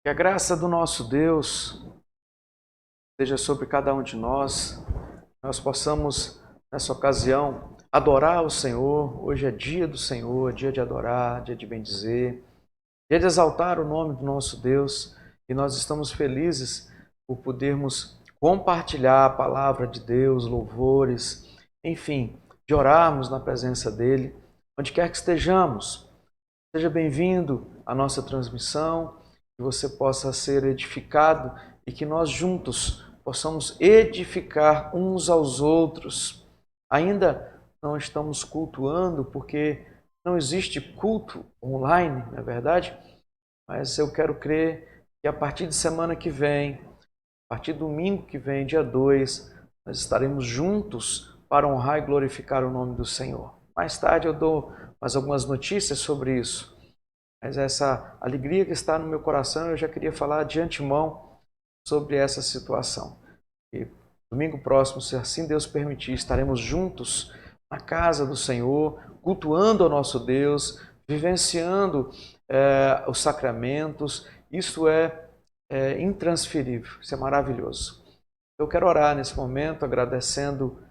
Que a graça do nosso Deus seja sobre cada um de nós possamos, nessa ocasião, adorar o Senhor. Hoje é dia do Senhor, dia de adorar, dia de bendizer, dia de exaltar o nome do nosso Deus. E nós estamos felizes por podermos compartilhar a palavra de Deus, louvores, enfim, de orarmos na presença dEle, onde quer que estejamos. Seja bem-vindo à nossa transmissão, que você possa ser edificado e que nós juntos possamos edificar uns aos outros. Ainda não estamos cultuando porque não existe culto online, não é verdade? Mas eu quero crer que a partir de semana que vem, a partir de domingo que vem, dia 2, nós estaremos juntos para honrar e glorificar o nome do Senhor. Mais tarde eu dou mais algumas notícias sobre isso. Mas essa alegria que está no meu coração, eu já queria falar de antemão sobre essa situação. E domingo próximo, se assim Deus permitir, estaremos juntos na casa do Senhor, cultuando ao nosso Deus, vivenciando os sacramentos. Isso é intransferível, isso é maravilhoso. Eu quero orar nesse momento, agradecendo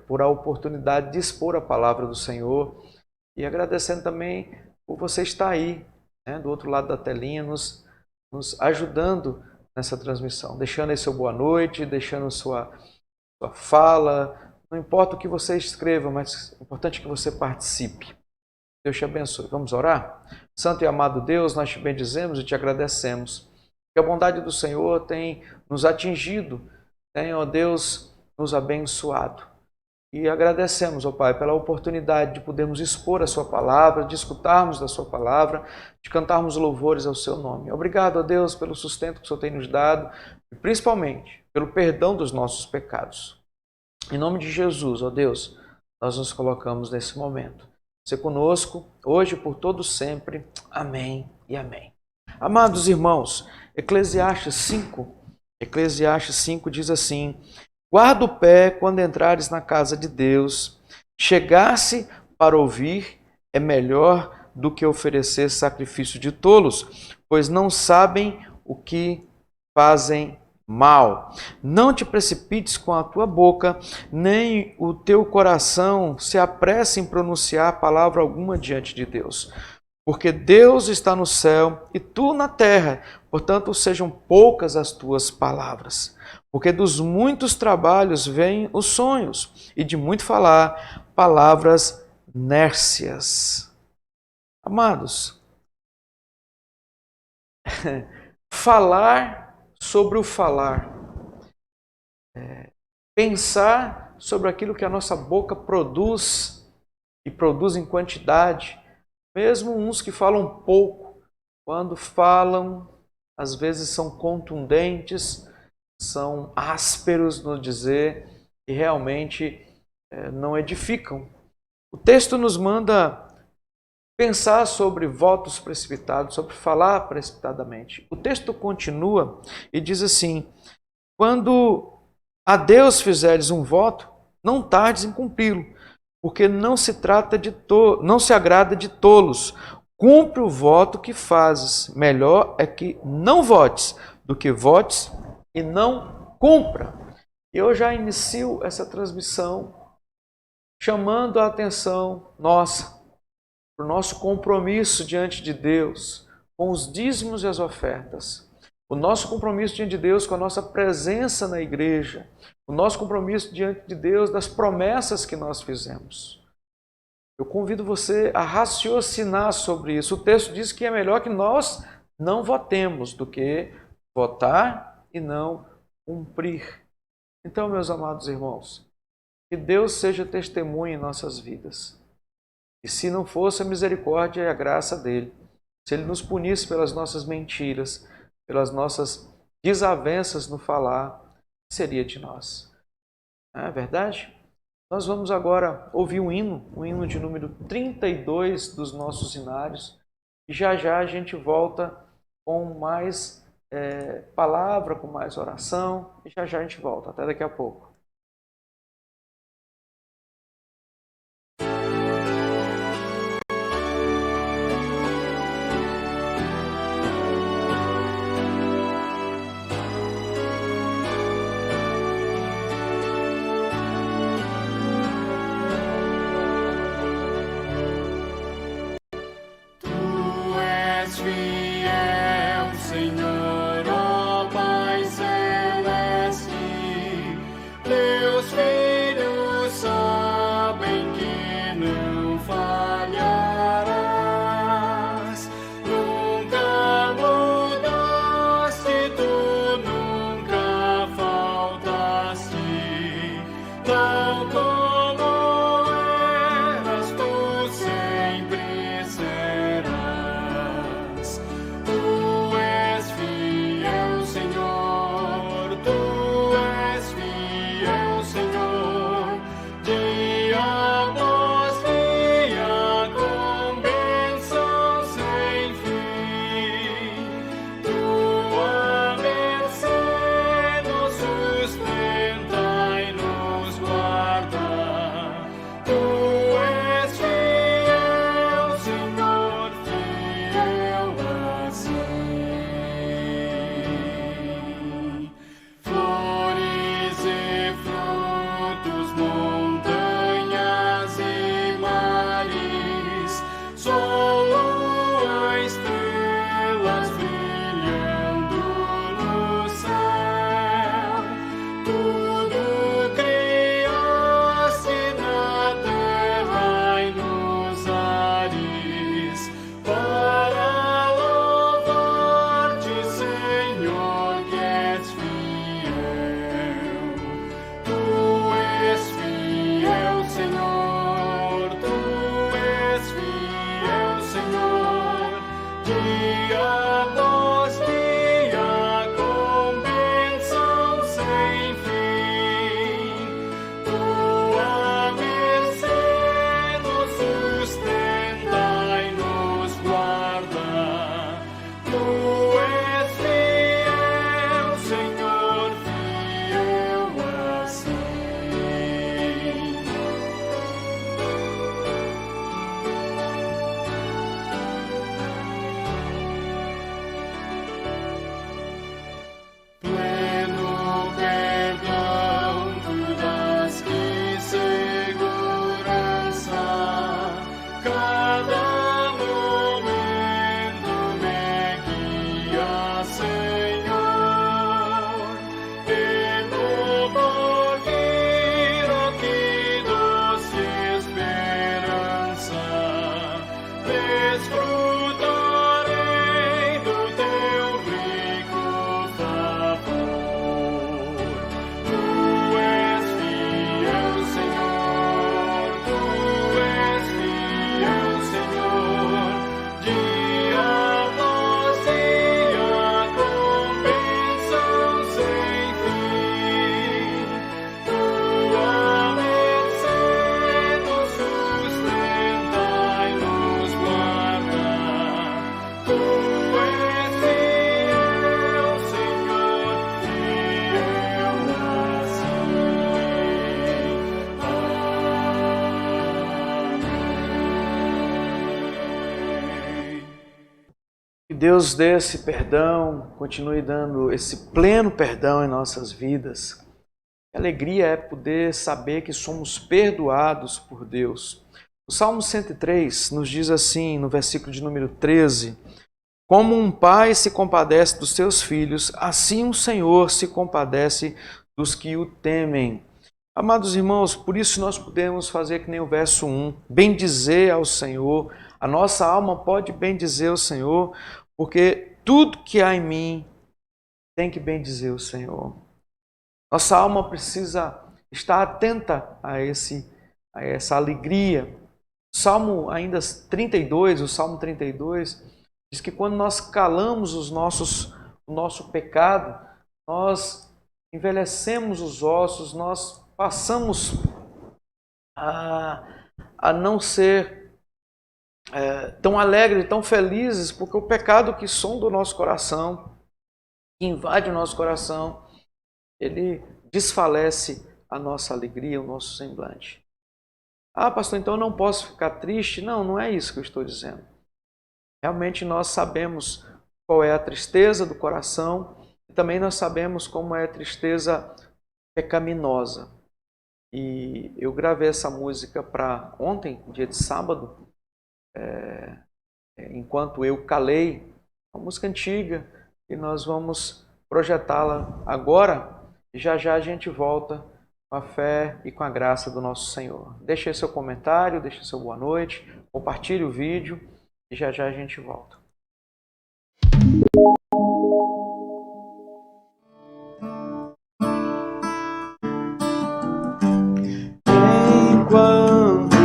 por a oportunidade de expor a palavra do Senhor e agradecendo também por você estar aí, do outro lado da telinha, nos ajudando nessa transmissão, deixando aí seu boa noite, deixando sua fala, não importa o que você escreva, mas é importante que você participe. Deus te abençoe. Vamos orar? Santo e amado Deus, nós te bendizemos e te agradecemos, que a bondade do Senhor tem nos atingido, tem, ó Deus, nos abençoado. E agradecemos, ó Pai, pela oportunidade de podermos expor a Sua palavra, de escutarmos da Sua palavra, de cantarmos louvores ao Seu nome. Obrigado, ó Deus, pelo sustento que o Senhor tem nos dado e principalmente pelo perdão dos nossos pecados. Em nome de Jesus, ó Deus, nós nos colocamos nesse momento. Ser conosco, hoje e por todo sempre. Amém e amém. Amados irmãos, Eclesiastes 5 diz assim: guarda o pé quando entrares na casa de Deus. Chegar-se para ouvir é melhor do que oferecer sacrifício de tolos, pois não sabem o que fazem mal. Não te precipites com a tua boca, nem o teu coração se apresse em pronunciar palavra alguma diante de Deus. Porque Deus está no céu e tu na terra, portanto sejam poucas as tuas palavras. Porque dos muitos trabalhos vêm os sonhos, e de muito falar, palavras nércias. Amados, falar sobre o falar, pensar sobre aquilo que a nossa boca produz, e produz em quantidade, mesmo uns que falam pouco, quando falam, às vezes são contundentes, são ásperos no dizer e realmente não edificam. O texto nos manda pensar sobre votos precipitados, sobre falar precipitadamente. O texto continua e diz assim: quando a Deus fizeres um voto, não tardes em cumpri-lo, porque não se agrada de tolos. Cumpre o voto que fazes. Melhor é que não votes do que votes e não cumpra. Eu já inicio essa transmissão chamando a atenção nossa para o nosso compromisso diante de Deus com os dízimos e as ofertas. O nosso compromisso diante de Deus com a nossa presença na igreja. O nosso compromisso diante de Deus das promessas que nós fizemos. Eu convido você a raciocinar sobre isso. O texto diz que é melhor que nós não votemos do que votar e não cumprir. Então, meus amados irmãos, que Deus seja testemunha em nossas vidas. E se não fosse a misericórdia e a graça dele, se ele nos punisse pelas nossas mentiras, pelas nossas desavenças no falar, seria de nós. Não é verdade? Nós vamos agora ouvir um hino de número 32 dos nossos hinários, e já já a gente volta com mais palavra, com mais oração, e já já a gente volta. Até daqui a pouco. Que Deus dê esse perdão, continue dando esse pleno perdão em nossas vidas. Que alegria é poder saber que somos perdoados por Deus. O Salmo 103 nos diz assim, no versículo de número 13: como um pai se compadece dos seus filhos, assim o Senhor se compadece dos que o temem. Amados irmãos, por isso nós podemos fazer que nem o verso 1, bendizer ao Senhor. A nossa alma pode bendizer o Senhor, porque tudo que há em mim tem que bendizer o Senhor. Nossa alma precisa estar atenta a essa alegria. Salmo ainda 32, o Salmo 32, diz que quando nós calamos o nosso pecado, nós envelhecemos os ossos, nós passamos a não ser tão alegres, tão felizes, porque o pecado que sonda o nosso coração, que invade o nosso coração, ele desfalece a nossa alegria, o nosso semblante. Ah, pastor, então eu não posso ficar triste? Não, não é isso que eu estou dizendo. Realmente nós sabemos qual é a tristeza do coração e também nós sabemos como é a tristeza pecaminosa. E eu gravei essa música para ontem, dia de sábado, enquanto eu calei, uma música antiga, e nós vamos projetá-la agora e já já a gente volta com a fé e com a graça do nosso Senhor. Deixe seu comentário, deixe seu boa noite, compartilhe o vídeo e já já a gente volta. Enquanto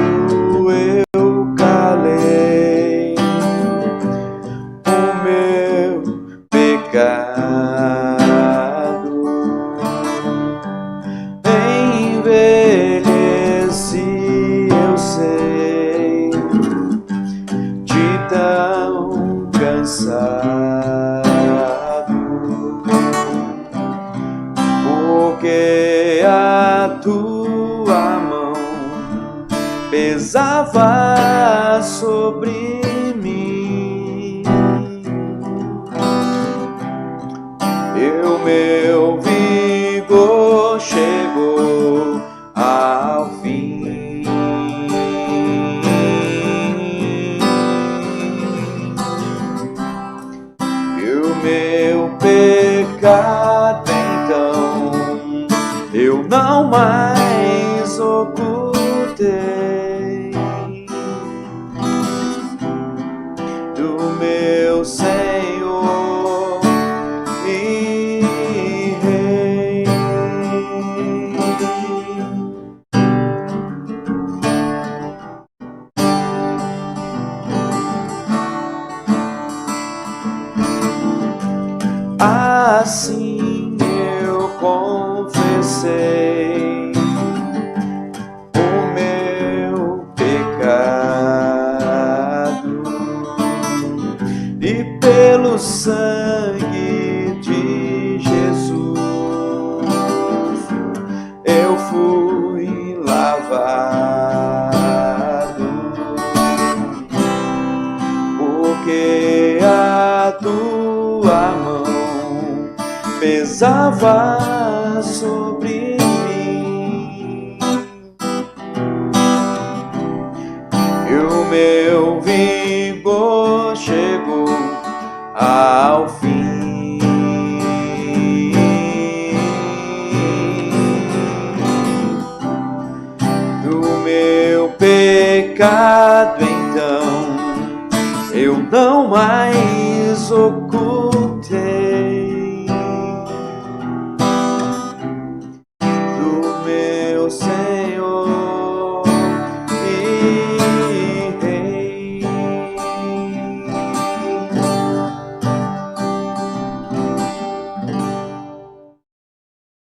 eu calei o meu pecado, envelheci, eu sei, de tão cansado, porque a tua mão pesava sobre mim, e o meu vigor chegou ao fim. E o meu pecado então eu não mais ocultei do meu Senhor e Rei. Assim eu confessei o meu pecado, e pelo sangue de Jesus eu fui lavado, porque a tua mão pesava sobre mim, e o meu vigor chegou ao fim. Do meu pecado então eu não mais ocultei, do meu Senhor e Rei.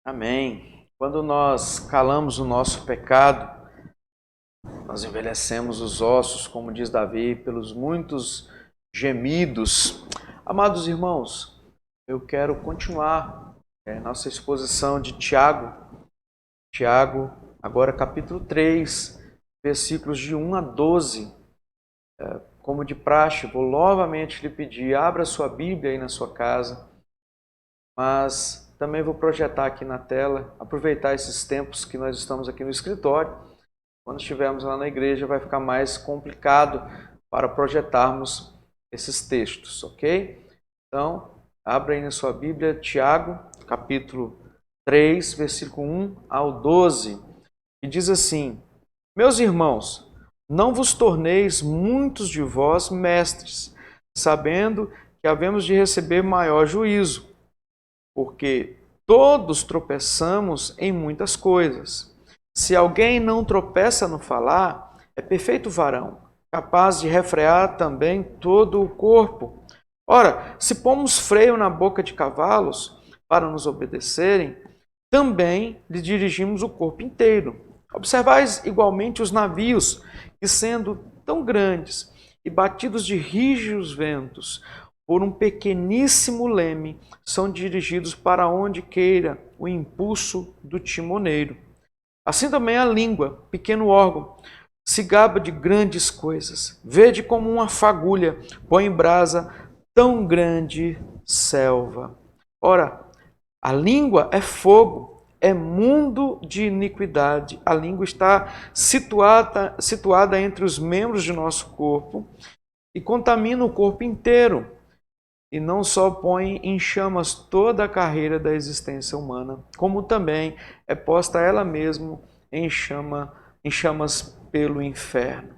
Amém. Quando nós calamos o nosso pecado, nós envelhecemos os ossos, como diz Davi, pelos muitos gemidos. Amados irmãos, eu quero continuar nossa exposição de Tiago. Tiago, agora capítulo 3, versículos de 1 a 12. como de praxe, vou novamente lhe pedir, abra sua Bíblia aí na sua casa, mas também vou projetar aqui na tela, aproveitar esses tempos que nós estamos aqui no escritório. Quando estivermos lá na igreja vai ficar mais complicado para projetarmos esses textos, ok? Então, abra aí na sua Bíblia, Tiago, capítulo 3, versículo 1 ao 12, e diz assim: Meus irmãos, não vos torneis muitos de vós mestres, sabendo que havemos de receber maior juízo, porque todos tropeçamos em muitas coisas. Se alguém não tropeça no falar, é perfeito varão, capaz de refrear também todo o corpo. Ora, se pomos freio na boca de cavalos para nos obedecerem, também lhe dirigimos o corpo inteiro. Observais igualmente os navios, que sendo tão grandes e batidos de rígidos ventos, por um pequeníssimo leme, são dirigidos para onde queira o impulso do timoneiro. Assim também a língua, pequeno órgão, se gaba de grandes coisas. Vede como uma fagulha põe em brasa tão grande selva. Ora, a língua é fogo, é mundo de iniquidade. A língua está situada entre os membros de nosso corpo e contamina o corpo inteiro. E não só põe em chamas toda a carreira da existência humana, como também é posta ela mesma em chamas pelo inferno.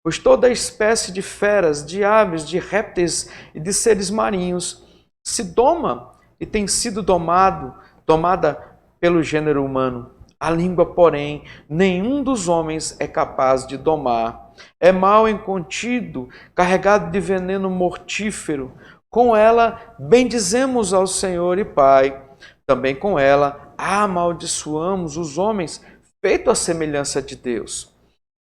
Pois toda espécie de feras, de aves, de répteis e de seres marinhos se doma e tem sido domada pelo gênero humano. A língua, porém, nenhum dos homens é capaz de domar. É mal incontido, carregado de veneno mortífero. Com ela bendizemos ao Senhor e Pai. Também com ela amaldiçoamos os homens, feito à semelhança de Deus.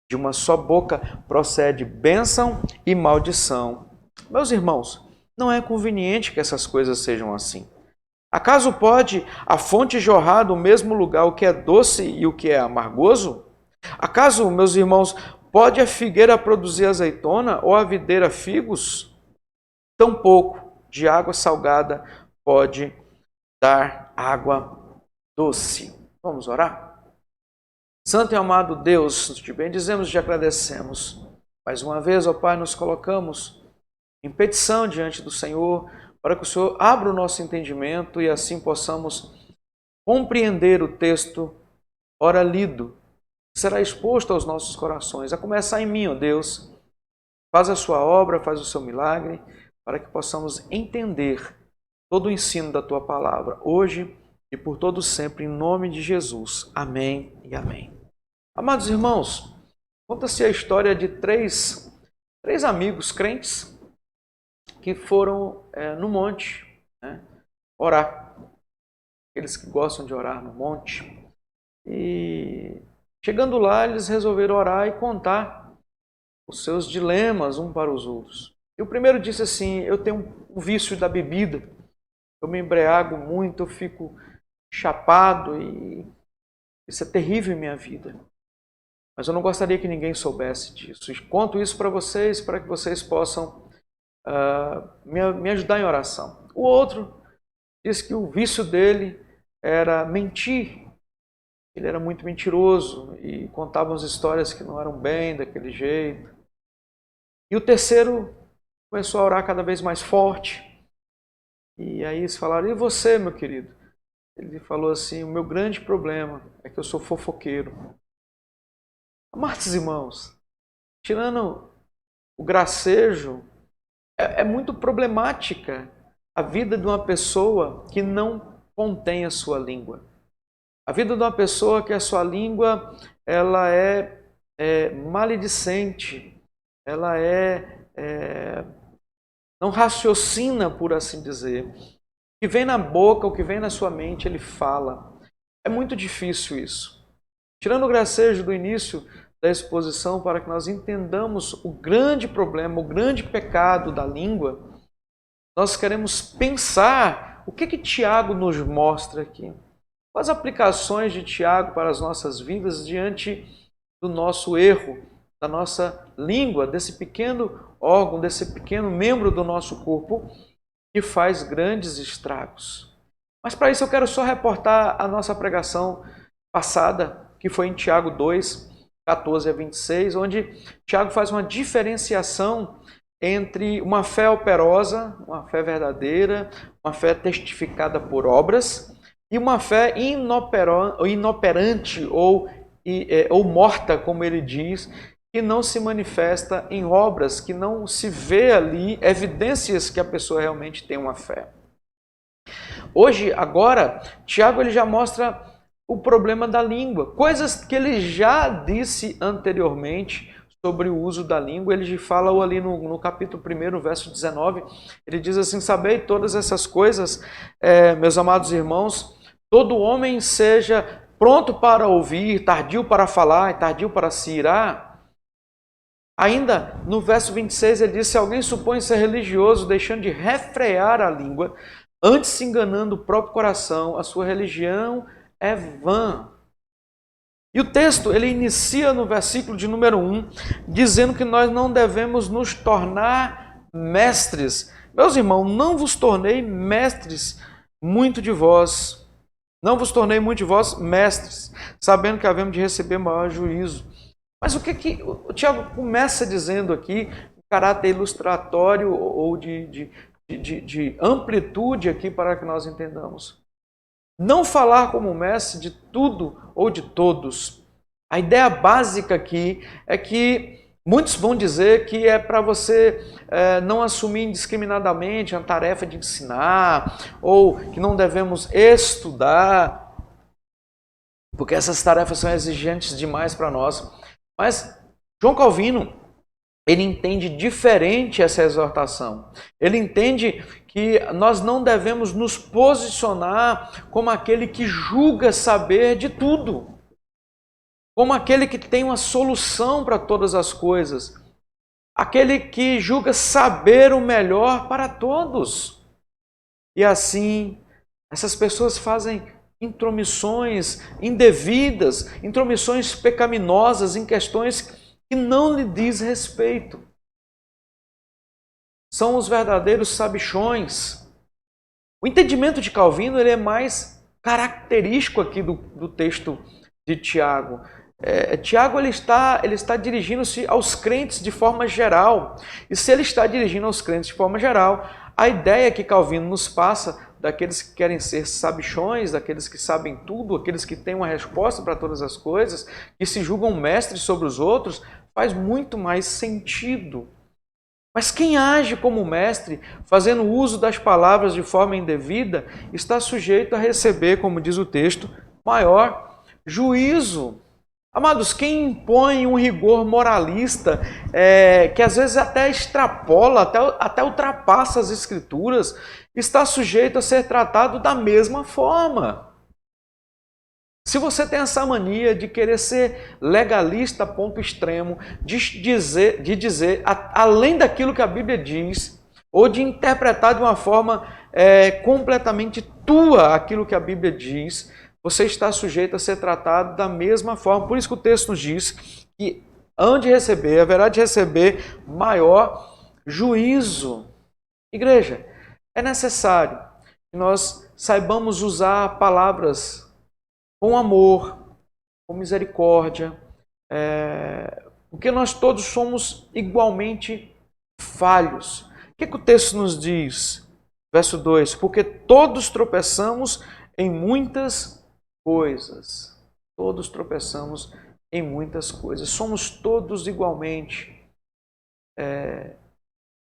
De uma só boca procede bênção e maldição. Meus irmãos, não é conveniente que essas coisas sejam assim. Acaso pode a fonte jorrar do mesmo lugar o que é doce e o que é amargoso? Acaso, meus irmãos, pode a figueira produzir azeitona ou a videira figos? Tampouco de água salgada pode dar água doce. Vamos orar? Santo e amado Deus, te bendizemos e te agradecemos. Mais uma vez, ó Pai, nos colocamos em petição diante do Senhor, para que o Senhor abra o nosso entendimento e assim possamos compreender o texto ora lido, que será exposto aos nossos corações. A começar em mim, ó Deus, faz a sua obra, faz o seu milagre, para que possamos entender todo o ensino da Tua palavra, hoje e por todo sempre, em nome de Jesus. Amém e amém. Amados irmãos, conta-se a história de três amigos crentes que foram no monte, né, orar. Aqueles que gostam de orar no monte. E chegando lá, eles resolveram orar e contar os seus dilemas um para os outros. E o primeiro disse assim: eu tenho um vício da bebida, eu me embriago muito, eu fico chapado e isso é terrível em minha vida. Mas eu não gostaria que ninguém soubesse disso. E conto isso para vocês, para que vocês possam me ajudar em oração. O outro disse que o vício dele era mentir. Ele era muito mentiroso e contava as histórias que não eram bem daquele jeito. E o terceiro começou a orar cada vez mais forte. E aí eles falaram: e você, meu querido? Ele falou assim: o meu grande problema é que eu sou fofoqueiro. Amados irmãos, tirando o gracejo, é muito problemática a vida de uma pessoa que não contém a sua língua. A vida de uma pessoa que a sua língua ela é maledicente, ela não raciocina, por assim dizer. O que vem na boca, o que vem na sua mente, ele fala. É muito difícil isso. Tirando o gracejo do início da exposição, para que nós entendamos o grande problema, o grande pecado da língua, nós queremos pensar o que Tiago nos mostra aqui. Quais aplicações de Tiago para as nossas vidas diante do nosso erro da nossa língua, desse pequeno órgão, desse pequeno membro do nosso corpo que faz grandes estragos. Mas para isso eu quero só reportar a nossa pregação passada, que foi em Tiago 2, 14 a 26, onde Tiago faz uma diferenciação entre uma fé operosa, uma fé verdadeira, uma fé testificada por obras, e uma fé inoperante ou morta, como ele diz, que não se manifesta em obras, que não se vê ali evidências que a pessoa realmente tem uma fé. Hoje, agora, Tiago ele já mostra o problema da língua, coisas que ele já disse anteriormente sobre o uso da língua. Ele fala ali no capítulo 1, verso 19, ele diz assim: sabei todas essas coisas, meus amados irmãos, todo homem seja pronto para ouvir, tardio para falar e tardio para se irar. Ainda no verso 26 ele diz: se alguém supõe ser religioso, deixando de refrear a língua, antes se enganando o próprio coração, a sua religião é vã. E o texto ele inicia no versículo de número 1, dizendo que nós não devemos nos tornar mestres. Meus irmãos, não vos tornei mestres muito de vós. Não vos tornei muito de vós mestres, sabendo que havemos de receber maior juízo. Mas o que o Tiago começa dizendo aqui, em caráter ilustratório ou de amplitude aqui para que nós entendamos? Não falar como mestre de tudo ou de todos. A ideia básica aqui é que muitos vão dizer que é para você não assumir indiscriminadamente a tarefa de ensinar, ou que não devemos estudar, porque essas tarefas são exigentes demais para nós. Mas João Calvino, ele entende diferente essa exortação. Ele entende que nós não devemos nos posicionar como aquele que julga saber de tudo, como aquele que tem uma solução para todas as coisas, aquele que julga saber o melhor para todos. E assim, essas pessoas fazem intromissões indevidas, intromissões pecaminosas em questões que não lhe diz respeito. São os verdadeiros sabichões. O entendimento de Calvino ele é mais característico aqui do texto de Tiago. Tiago ele está dirigindo-se aos crentes de forma geral. E se ele está dirigindo aos crentes de forma geral, a ideia que Calvino nos passa daqueles que querem ser sabichões, daqueles que sabem tudo, aqueles que têm uma resposta para todas as coisas, que se julgam mestres sobre os outros, faz muito mais sentido. Mas quem age como mestre, fazendo uso das palavras de forma indevida, está sujeito a receber, como diz o texto, maior juízo. Amados, quem impõe um rigor moralista, que às vezes até extrapola, até ultrapassa as Escrituras, está sujeito a ser tratado da mesma forma. Se você tem essa mania de querer ser legalista a ponto extremo, de dizer além daquilo que a Bíblia diz, ou de interpretar de uma forma completamente tua aquilo que a Bíblia diz, você está sujeito a ser tratado da mesma forma. Por isso que o texto nos diz que haverá de receber maior juízo. Igreja, é necessário que nós saibamos usar palavras com amor, com misericórdia, porque nós todos somos igualmente falhos. O que o texto nos diz? Verso 2, porque todos tropeçamos em muitas coisas. Todos tropeçamos em muitas coisas. Somos todos igualmente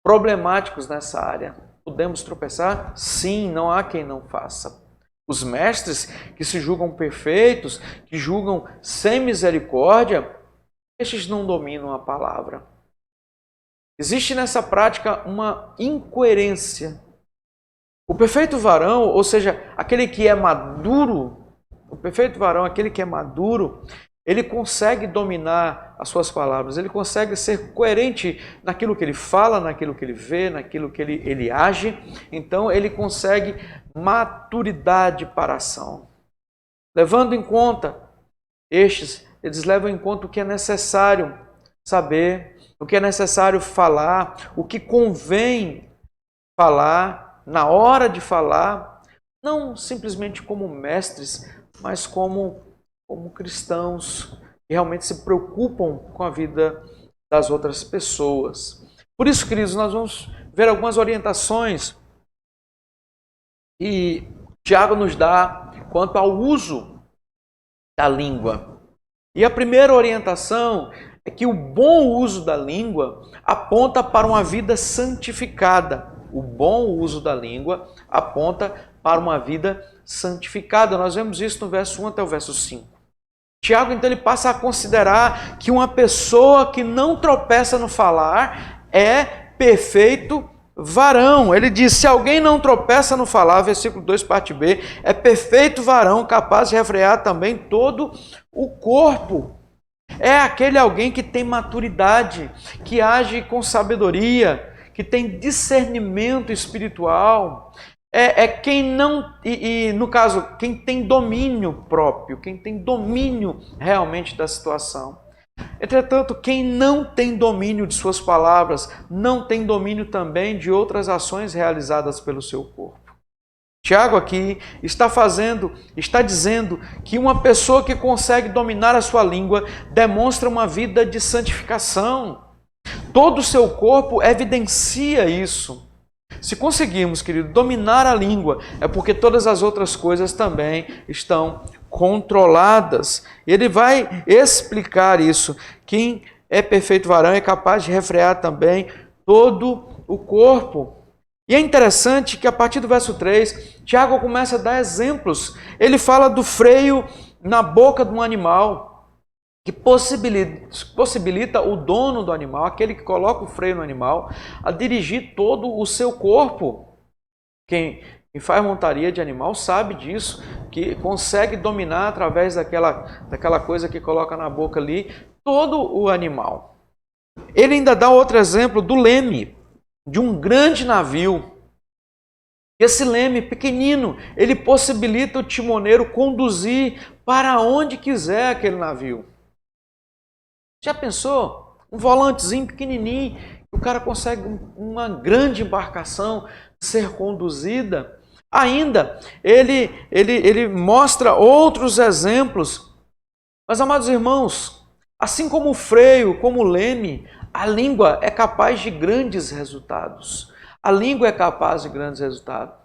problemáticos nessa área. Podemos tropeçar? Sim, não há quem não faça. Os mestres que se julgam perfeitos, que julgam sem misericórdia, estes não dominam a palavra. Existe nessa prática uma incoerência. O perfeito varão, ou seja, aquele que é maduro, o perfeito varão, aquele que é maduro, ele consegue dominar as suas palavras, ele consegue ser coerente naquilo que ele fala, naquilo que ele vê, naquilo que ele age. Então, ele consegue maturidade para a ação. Levando em conta eles levam em conta o que é necessário, saber o que é necessário falar, o que convém falar, na hora de falar, não simplesmente como mestres, mas como cristãos que realmente se preocupam com a vida das outras pessoas. Por isso, queridos, nós vamos ver algumas orientações que Tiago nos dá quanto ao uso da língua. E a primeira orientação é que o bom uso da língua aponta para uma vida santificada. O bom uso da língua aponta para uma vida santificada. Nós vemos isso no verso 1 até o verso 5. Tiago, então, ele passa a considerar que uma pessoa que não tropeça no falar é perfeito varão. Ele diz, se alguém não tropeça no falar, versículo 2, parte B, é perfeito varão, capaz de refrear também todo o corpo. É aquele alguém que tem maturidade, que age com sabedoria, que tem discernimento espiritual. É quem não, no caso, quem tem domínio próprio, quem tem domínio realmente da situação. Entretanto, quem não tem domínio de suas palavras, não tem domínio também de outras ações realizadas pelo seu corpo. Tiago aqui está dizendo que uma pessoa que consegue dominar a sua língua demonstra uma vida de santificação. Todo o seu corpo evidencia isso. Se conseguirmos, querido, dominar a língua, é porque todas as outras coisas também estão controladas. Ele vai explicar isso. Quem é perfeito varão é capaz de refrear também todo o corpo. E é interessante que a partir do verso 3, Tiago começa a dar exemplos. Ele fala do freio na boca de um animal, que possibilita o dono do animal, aquele que coloca o freio no animal, a dirigir todo o seu corpo. Quem faz montaria de animal sabe disso, que consegue dominar através daquela coisa que coloca na boca ali, todo o animal. Ele ainda dá outro exemplo do leme, de um grande navio. Esse leme pequenino, ele possibilita o timoneiro conduzir para onde quiser aquele navio. Já pensou? Um volantezinho pequenininho, o cara consegue uma grande embarcação ser conduzida. Ainda, ele mostra outros exemplos. Mas, amados irmãos, assim como o freio, como o leme, a língua é capaz de grandes resultados. A língua é capaz de grandes resultados.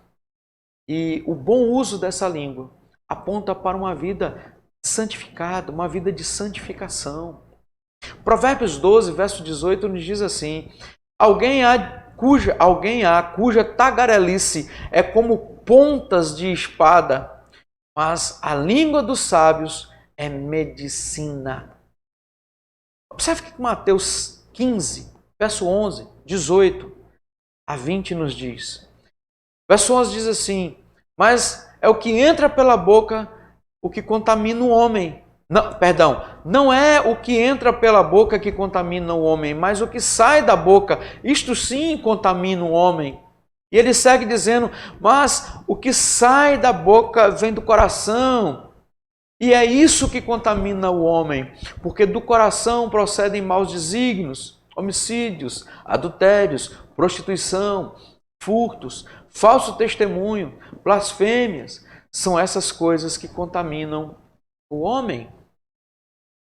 E o bom uso dessa língua aponta para uma vida santificada, uma vida de santificação. Provérbios 12, verso 18, nos diz assim: alguém há cuja tagarelice é como pontas de espada, mas a língua dos sábios é medicina. Observe que Mateus 15, verso 11, 18 a 20 nos diz. Verso 11 diz assim: mas é o que entra pela boca o que contamina o homem. Não é o que entra pela boca que contamina o homem, mas o que sai da boca, isto sim contamina o homem. E ele segue dizendo, mas o que sai da boca vem do coração. E é isso que contamina o homem, porque do coração procedem maus desígnios, homicídios, adultérios, prostituição, furtos, falso testemunho, blasfêmias. São essas coisas que contaminam o homem.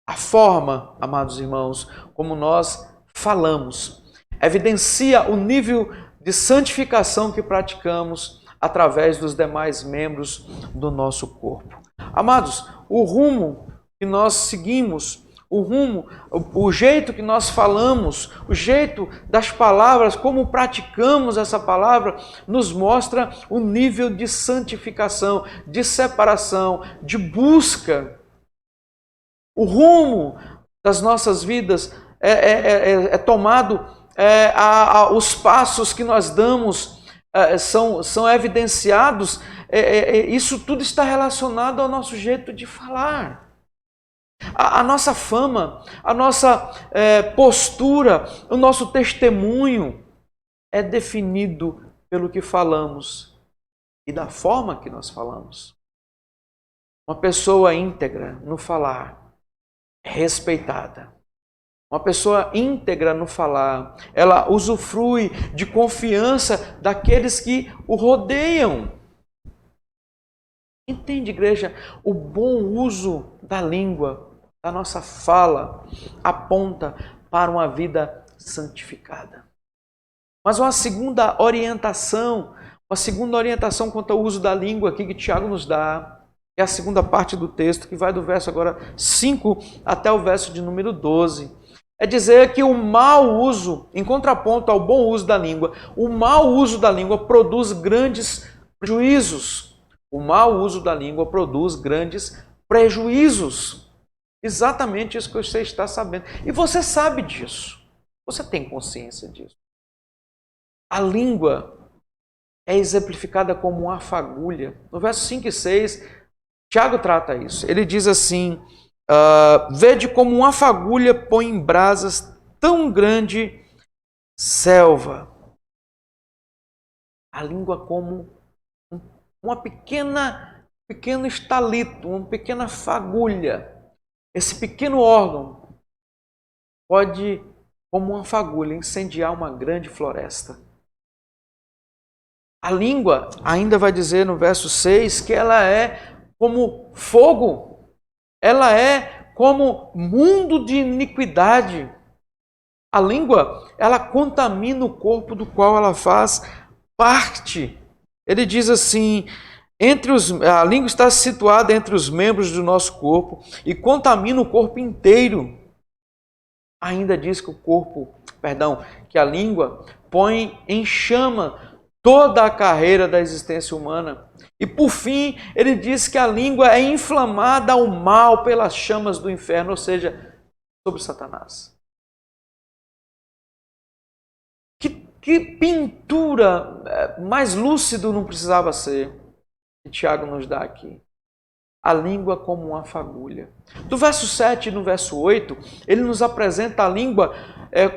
A forma, amados irmãos, como nós falamos, evidencia o nível de santificação que praticamos através dos demais membros do nosso corpo. Amados, o rumo que nós seguimos, o jeito que nós falamos, o jeito das palavras, como praticamos essa palavra, nos mostra o nível de santificação, de separação, de busca. O rumo das nossas vidas é tomado, os passos que nós damos são evidenciados, isso tudo está relacionado ao nosso jeito de falar. A nossa fama, a nossa postura, o nosso testemunho é definido pelo que falamos e da forma que nós falamos. Uma pessoa íntegra no falar é respeitada. Uma pessoa íntegra no falar, ela usufrui de confiança daqueles que o rodeiam. Entende, igreja? O bom uso da língua, da nossa fala, aponta para uma vida santificada. Mas uma segunda orientação quanto ao uso da língua aqui que Tiago nos dá, é a segunda parte do texto, que vai do verso agora 5 até o verso de número 12. É dizer que o mau uso, em contraponto ao bom uso da língua, o mau uso da língua produz grandes prejuízos. O mau uso da língua produz grandes prejuízos. Exatamente isso que você está sabendo. E você sabe disso. Você tem consciência disso. A língua é exemplificada como uma fagulha. No verso 5 e 6, Tiago trata isso. Ele diz assim: vede como uma fagulha põe em brasas tão grande selva. A língua como pequeno estalito, uma pequena fagulha. Esse pequeno órgão pode, como uma fagulha, incendiar uma grande floresta. A língua ainda vai dizer no verso 6 que ela é como fogo, ela é como mundo de iniquidade. A língua, ela contamina o corpo do qual ela faz parte. Ele diz assim: a língua está situada entre os membros do nosso corpo e contamina o corpo inteiro. Ainda diz que a língua põe em chama toda a carreira da existência humana. E por fim, ele diz que a língua é inflamada ao mal pelas chamas do inferno, ou seja, sobre Satanás. Que pintura mais lúcido não precisava ser que Tiago nos dá aqui. A língua como uma fagulha. Do verso 7 e no verso 8, ele nos apresenta a língua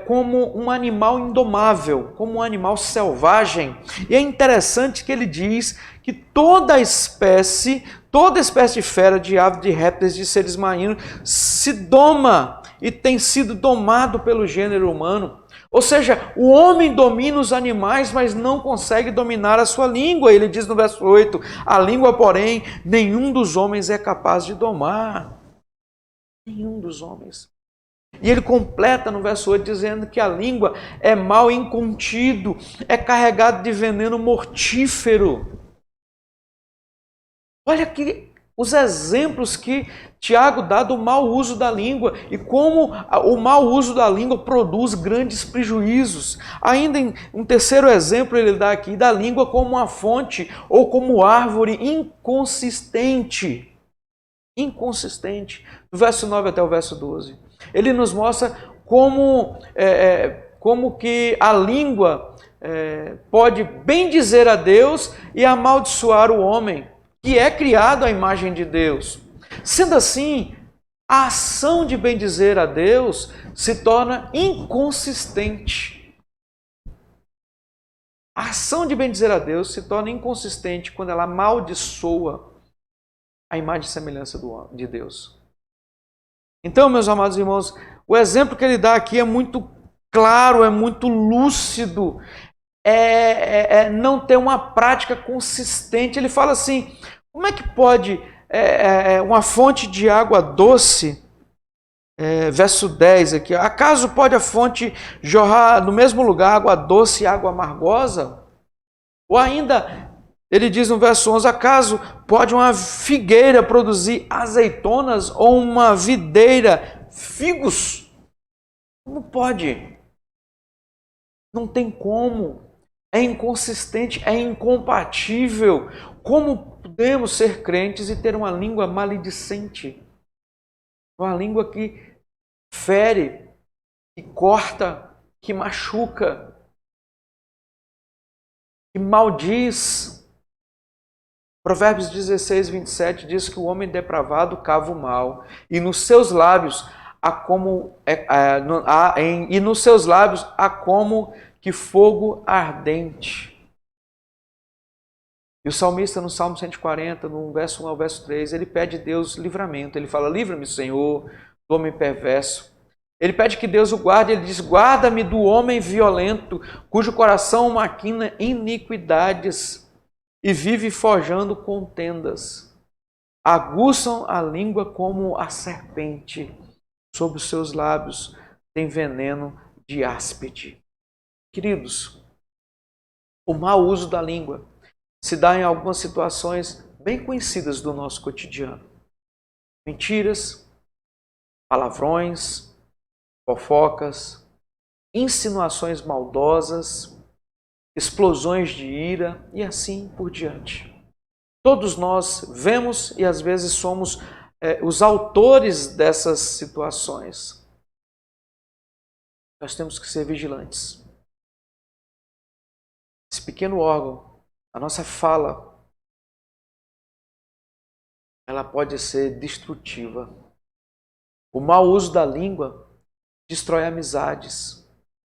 como um animal indomável, como um animal selvagem. E é interessante que ele diz que toda espécie de fera, de ave, de répteis, de seres marinhos se doma e tem sido domado pelo gênero humano. Ou seja, o homem domina os animais, mas não consegue dominar a sua língua. Ele diz no verso 8, a língua, porém, nenhum dos homens é capaz de domar. Nenhum dos homens. E ele completa no verso 8 dizendo que a língua é mal incontido, é carregado de veneno mortífero. Olha aqui os exemplos que Tiago dá do mau uso da língua e como o mau uso da língua produz grandes prejuízos. Ainda em um terceiro exemplo ele dá aqui da língua como uma fonte ou como árvore inconsistente. Inconsistente. Do verso 9 até o verso 12. Ele nos mostra como que a língua pode bendizer a Deus e amaldiçoar o homem, que é criado à imagem de Deus. Sendo assim, a ação de bendizer a Deus se torna inconsistente. A ação de bendizer a Deus se torna inconsistente quando ela amaldiçoa a imagem e semelhança de Deus. Então, meus amados irmãos, o exemplo que ele dá aqui é muito claro, é muito lúcido, não ter uma prática consistente. Ele fala assim, como é que pode uma fonte de água doce, verso 10 aqui, acaso pode a fonte jorrar no mesmo lugar água doce e água amargosa? Ou ainda, ele diz no verso 11, acaso pode uma figueira produzir azeitonas ou uma videira figos? Não pode. Não tem como. É inconsistente, é incompatível. Como podemos ser crentes e ter uma língua maledicente? Uma língua que fere, que corta, que machuca, que maldiz. Provérbios 16, 27 diz que o homem depravado cava o mal, e nos seus lábios há como que fogo ardente. E o salmista no Salmo 140, no verso 1 ao verso 3, ele pede a Deus livramento. Ele fala, livra-me, Senhor, do homem perverso. Ele pede que Deus o guarde, ele diz: guarda-me do homem violento, cujo coração maquina iniquidades e vive forjando contendas. Aguçam a língua como a serpente, sob os seus lábios tem veneno de áspide. Queridos, o mau uso da língua se dá em algumas situações bem conhecidas do nosso cotidiano. Mentiras, palavrões, fofocas, insinuações maldosas, explosões de ira e assim por diante. Todos nós vemos e às vezes somos os autores dessas situações. Nós temos que ser vigilantes. Esse pequeno órgão, a nossa fala, ela pode ser destrutiva. O mau uso da língua destrói amizades.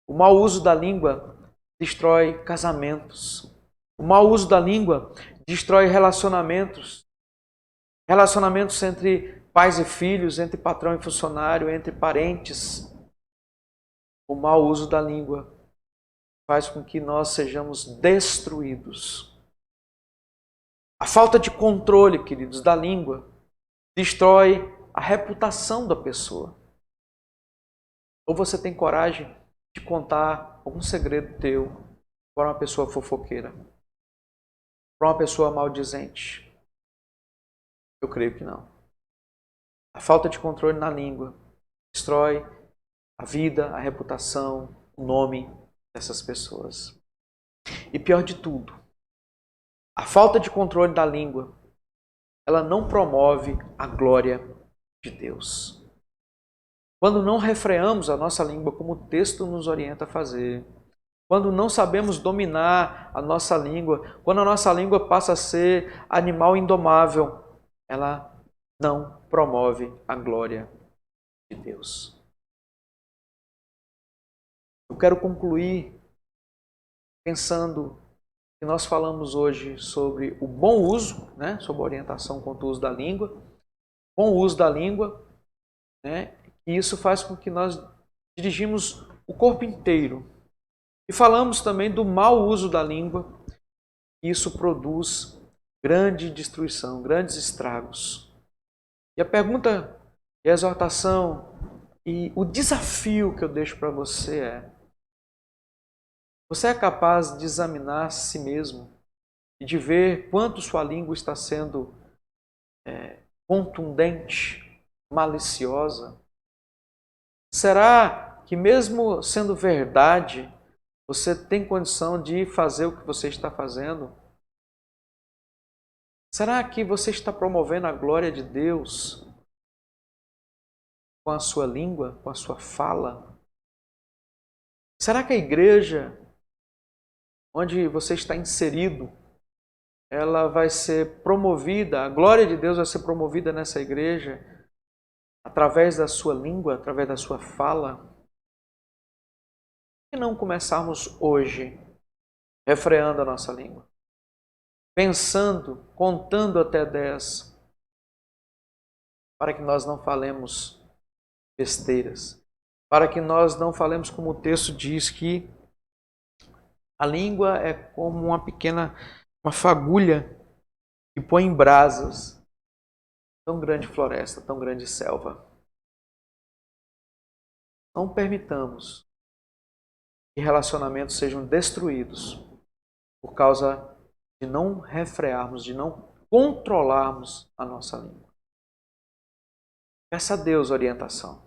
O mau uso da língua destrói casamentos. O mau uso da língua destrói relacionamentos. Relacionamentos entre pais e filhos, entre patrão e funcionário, entre parentes. O mau uso da língua faz com que nós sejamos destruídos. A falta de controle, queridos, da língua destrói a reputação da pessoa. Ou você tem coragem de contar algum segredo teu para uma pessoa fofoqueira, para uma pessoa maldizente? Eu creio que não. A falta de controle na língua destrói a vida, a reputação, o nome dessas pessoas. E pior de tudo, a falta de controle da língua, ela não promove a glória de Deus. Quando não refreamos a nossa língua como o texto nos orienta a fazer, quando não sabemos dominar a nossa língua, quando a nossa língua passa a ser animal indomável, ela não promove a glória de Deus. Eu quero concluir pensando que nós falamos hoje sobre o bom uso, sobre a orientação quanto ao uso da língua, bom uso da língua, e isso faz com que nós dirigimos o corpo inteiro. E falamos também do mau uso da língua, e isso produz grande destruição, grandes estragos. E a pergunta, e a exortação e o desafio que eu deixo para você é: você é capaz de examinar a si mesmo e de ver quanto sua língua está sendo contundente, maliciosa? Será que mesmo sendo verdade, você tem condição de fazer o que você está fazendo? Será que você está promovendo a glória de Deus com a sua língua, com a sua fala? Será que a igreja onde você está inserido, ela vai ser promovida, a glória de Deus vai ser promovida nessa igreja através da sua língua, através da sua fala? Por que não começarmos hoje refreando a nossa língua? Pensando, contando até 10, para que nós não falemos besteiras, para que nós não falemos como o texto diz que a língua é como uma fagulha que põe em brasas tão grande floresta, tão grande selva. Não permitamos que relacionamentos sejam destruídos por causa de não refrearmos, de não controlarmos a nossa língua. Peça a Deus orientação.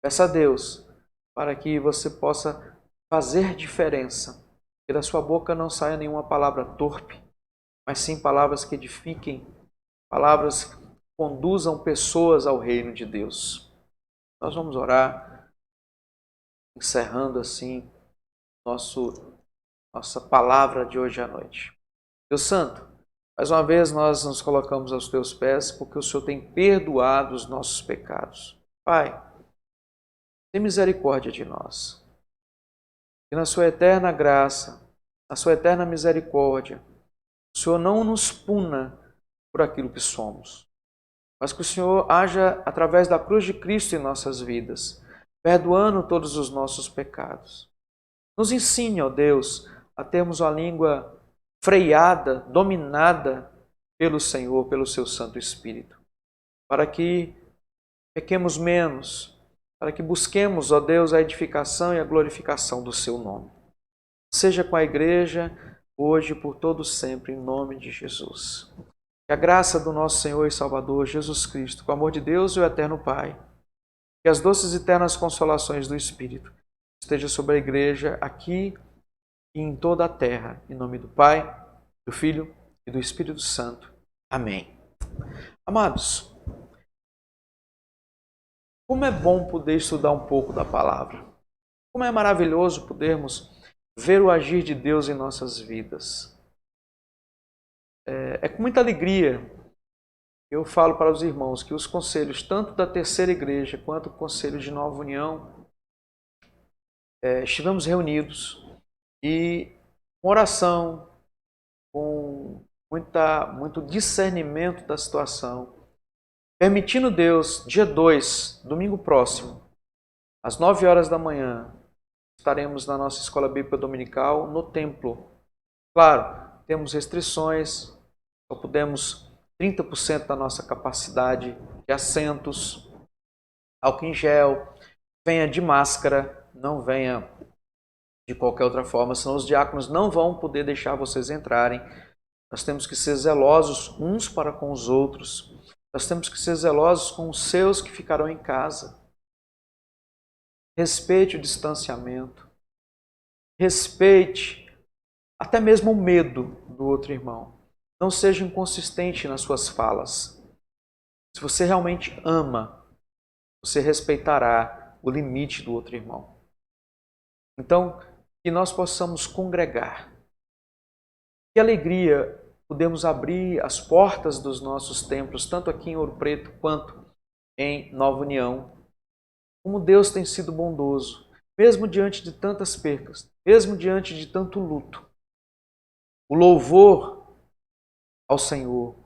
Peça a Deus para que você possa fazer diferença. Que da sua boca não saia nenhuma palavra torpe, mas sim palavras que edifiquem, palavras que conduzam pessoas ao reino de Deus. Nós vamos orar, encerrando assim nossa palavra de hoje à noite. Deus Santo, mais uma vez nós nos colocamos aos teus pés porque o Senhor tem perdoado os nossos pecados. Pai, tem misericórdia de nós. E na sua eterna graça, na sua eterna misericórdia, o Senhor não nos puna por aquilo que somos, mas que o Senhor haja através da cruz de Cristo em nossas vidas, perdoando todos os nossos pecados. Nos ensine, ó Deus, a termos a língua freada, dominada pelo Senhor, pelo seu Santo Espírito, para que pequemos menos, para que busquemos, ó Deus, a edificação e a glorificação do seu nome. Seja com a igreja, hoje e por todo sempre, em nome de Jesus. Que a graça do nosso Senhor e Salvador Jesus Cristo, com o amor de Deus e o eterno Pai, que as doces e eternas consolações do Espírito esteja sobre a igreja aqui e em toda a terra. Em nome do Pai, do Filho e do Espírito Santo. Amém. Amados, como é bom poder estudar um pouco da palavra. Como é maravilhoso podermos ver o agir de Deus em nossas vidas. É com muita alegria que eu falo para os irmãos que os conselhos, tanto da Terceira Igreja quanto o Conselho de Nova União, estivemos reunidos e com oração, com muito discernimento da situação, permitindo Deus, dia 2, domingo próximo, às 9 horas da manhã, estaremos na nossa Escola Bíblica Dominical, no templo. Claro, temos restrições, só podemos 30% da nossa capacidade de assentos, álcool em gel, venha de máscara, não venha de qualquer outra forma, senão os diáconos não vão poder deixar vocês entrarem. Nós temos que ser zelosos uns para com os outros. Nós temos que ser zelosos com os seus que ficarão em casa. Respeite o distanciamento. Respeite até mesmo o medo do outro irmão. Não seja inconsistente nas suas falas. Se você realmente ama, você respeitará o limite do outro irmão. Então, que nós possamos congregar. Que alegria podemos abrir as portas dos nossos templos, tanto aqui em Ouro Preto quanto em Nova União. Como Deus tem sido bondoso, mesmo diante de tantas percas, mesmo diante de tanto luto. O louvor ao Senhor,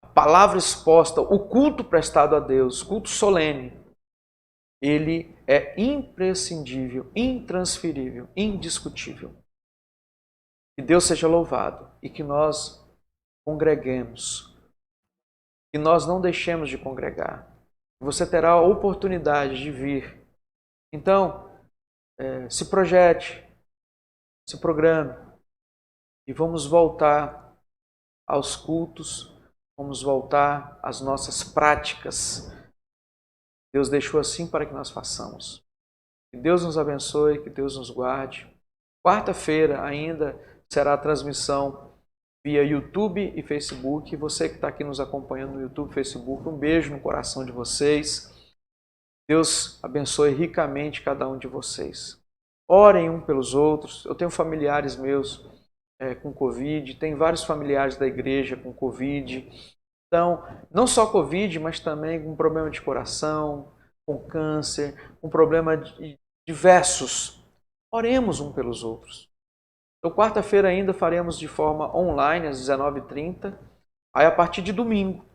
a palavra exposta, o culto prestado a Deus, culto solene, ele é imprescindível, intransferível, indiscutível. Que Deus seja louvado e que nós congreguemos, que nós não deixemos de congregar. Você terá a oportunidade de vir. Então, se projete, se programe e vamos voltar aos cultos, vamos voltar às nossas práticas. Deus deixou assim para que nós façamos. Que Deus nos abençoe, que Deus nos guarde. Quarta-feira ainda será a transmissão via YouTube e Facebook. Você que está aqui nos acompanhando no YouTube e Facebook, um beijo no coração de vocês. Deus abençoe ricamente cada um de vocês. Orem um pelos outros. Eu tenho familiares meus com Covid, tem vários familiares da igreja com Covid. Então, não só Covid, mas também com problema de coração, com câncer, com problemas diversos. Oremos um pelos outros. Então, quarta-feira ainda faremos de forma online, às 19h30. Aí, a partir de domingo,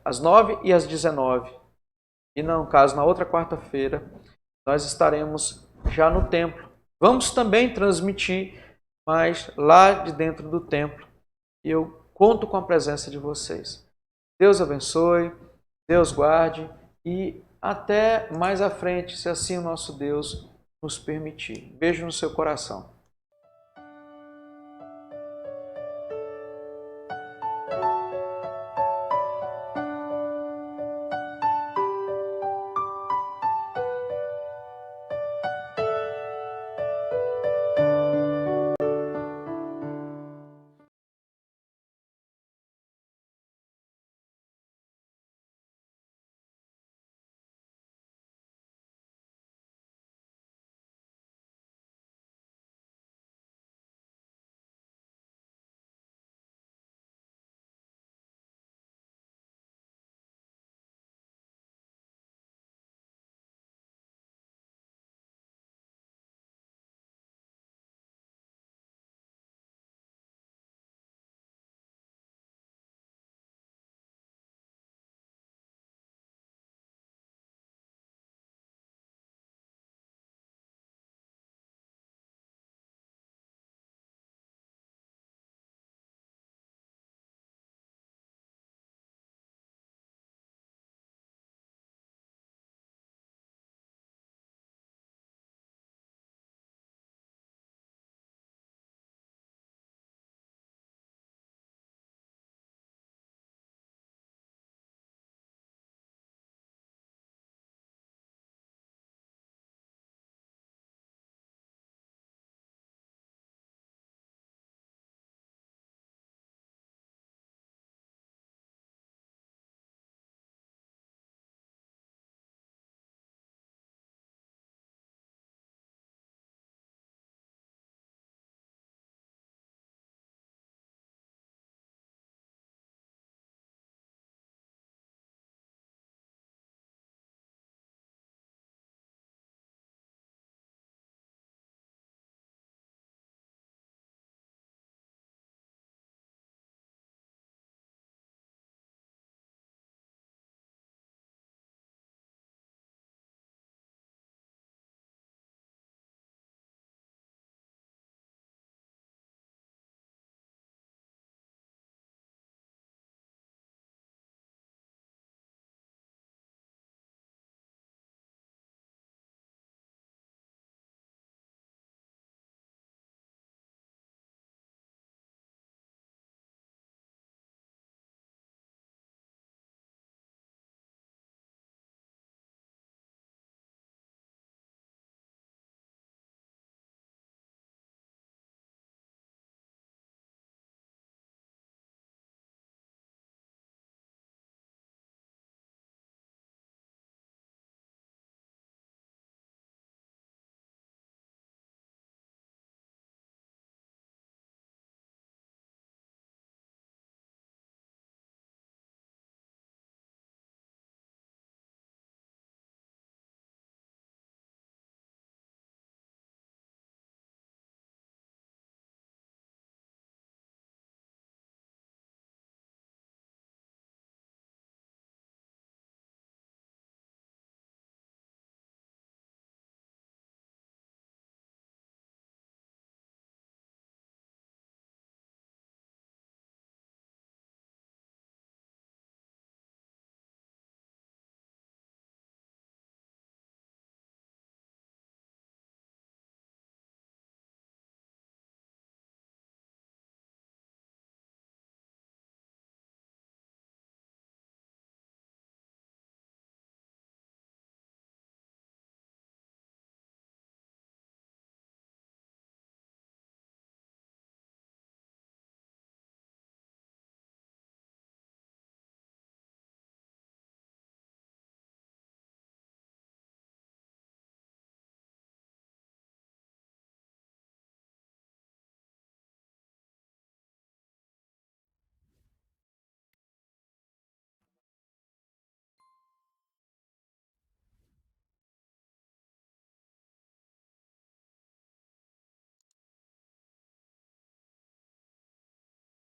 às 9h e às 19h. E, no caso, na outra quarta-feira, nós estaremos já no templo. Vamos também transmitir, mas lá de dentro do templo. E eu conto com a presença de vocês. Deus abençoe, Deus guarde e até mais à frente, se assim o nosso Deus nos permitir. Beijo no seu coração.